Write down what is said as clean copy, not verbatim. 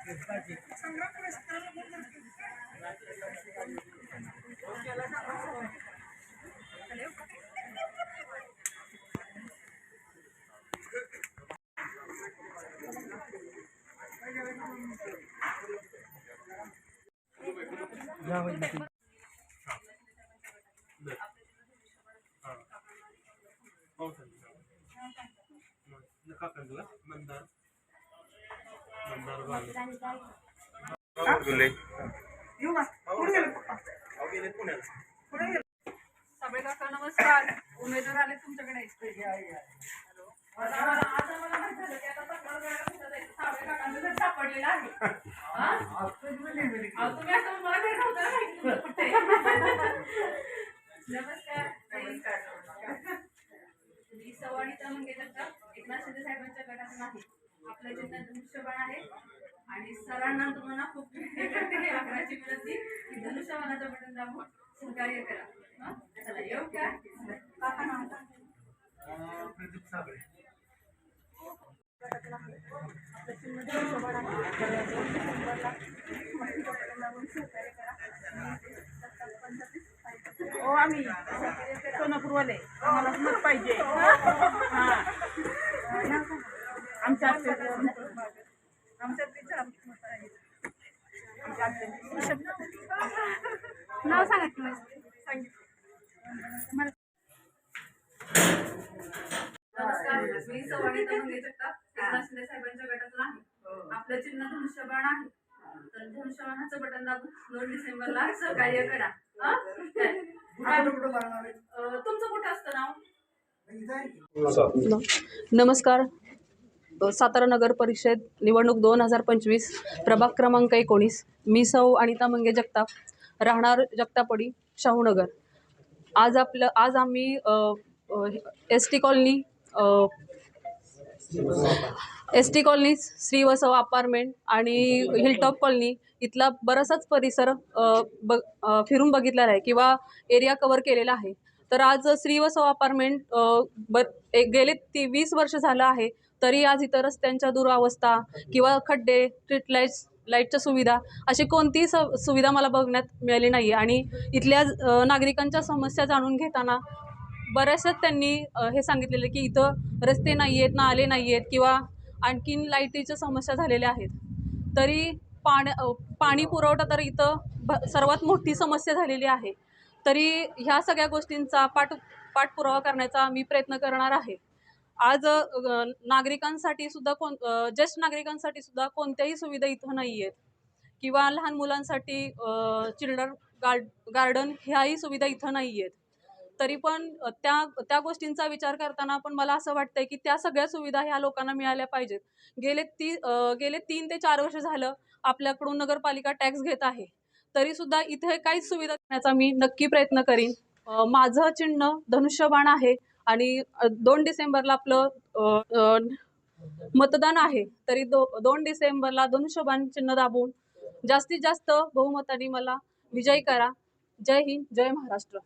नमस्कार. उमेदवार आले तुमच्याकडे. सापडलेला आहे. तुम्ही असं मला काही नव्हतं कुठे. नमस्कार. मी सवाणीचा मंगेशकर एकनाथ शिंदे साहेबांच्या गटातून आहे. आपलं जिल्हा धनुष्यबाण आहे आणि सरांना तुम्हाला खूप आग्रहाची विनंती की धनुष्यबाणाचं बटन दाबून सहकार्य करा. चला येऊ का? प्रदीप साबळे. आम्ही सोनापूरवाले आम्हाला मत पाहिजे. नाव सांगा की नमस्कार. मी सवाणीचा मंगेशकर एकनाथ शिंदे साहेबांच्या गटातून आहे. आपलं चिन्ह धनुष्यबाण आहे. तर धनुष्यबाणाचं बटन दाबून 2 डिसेंबरला सहकार्य करा. तुमचं कुठं असतं नाव? नमस्कार. सातारा नगर परिषद निवडणूक 2025 प्रभाग क्रमांक 19. मी सौ अनिता मंगे जगताप, राहणार जगतापडी, शाहूनगर. आज आम्ही एस टी कॉलनी, श्रीवसव अपार्टमेंट आणि हिलटॉप कॉलनी इथला बराचसाच परिसर फिरून बघितलेला आहे किंवा एरिया कव्हर केलेला आहे. तर आज श्रीवसव अपार्टमेंट गेले 20 वर्ष झालं आहे, तरी आज इतर रस्त्यांच्या दुरावस्था किंवा खड्डे, स्ट्रीट लाईटच्या सुविधा अशी कोणतीही सुविधा मला बघण्यात मिळाली नाही. आणि इथल्या नागरिकांच्या समस्या जाणून घेताना बऱ्याचशाच त्यांनी हे सांगितलेलं की इथं रस्ते नाही आहेत, नाले नाही आहेत किंवा आणखीन लाईटीच्या समस्या झालेल्या आहेत. तरी पाणी पुरवठा तर इथं सर्वात मोठी समस्या झालेली आहे. तरी ह्या सगळ्या गोष्टींचा पाठपुरावा करण्याचा मी प्रयत्न करणार आहे. आज नागरिकांसाठी सुद्धा ज्येष्ठ नागरिकांसाठी सुद्धा कोणत्याही सुविधा इथं नाही आहेत किंवा लहान मुलांसाठी चिल्ड्रन गार्डन ह्याही सुविधा इथं नाही आहेत. तरी पण त्या गोष्टींचा विचार करताना पण मला असं वाटतंय की त्या सगळ्या सुविधा ह्या लोकांना मिळाल्या पाहिजेत. गेले 3 ते 4 वर्ष झालं आपल्याकडून नगरपालिका टॅक्स घेत आहे, तरीसुद्धा इथे काहीच सुविधा करण्याचा मी नक्की प्रयत्न करीन. माझं चिन्ह धनुष्यबाण आहे आणि 2 डिसेंबरला आपलं मतदान आहे. तरी 2 डिसेंबरला धनुष्यबाण चिन्ह दाबून जास्तीत जास्त बहुमताने मला विजयी करा. जय हिंद, जय महाराष्ट्र.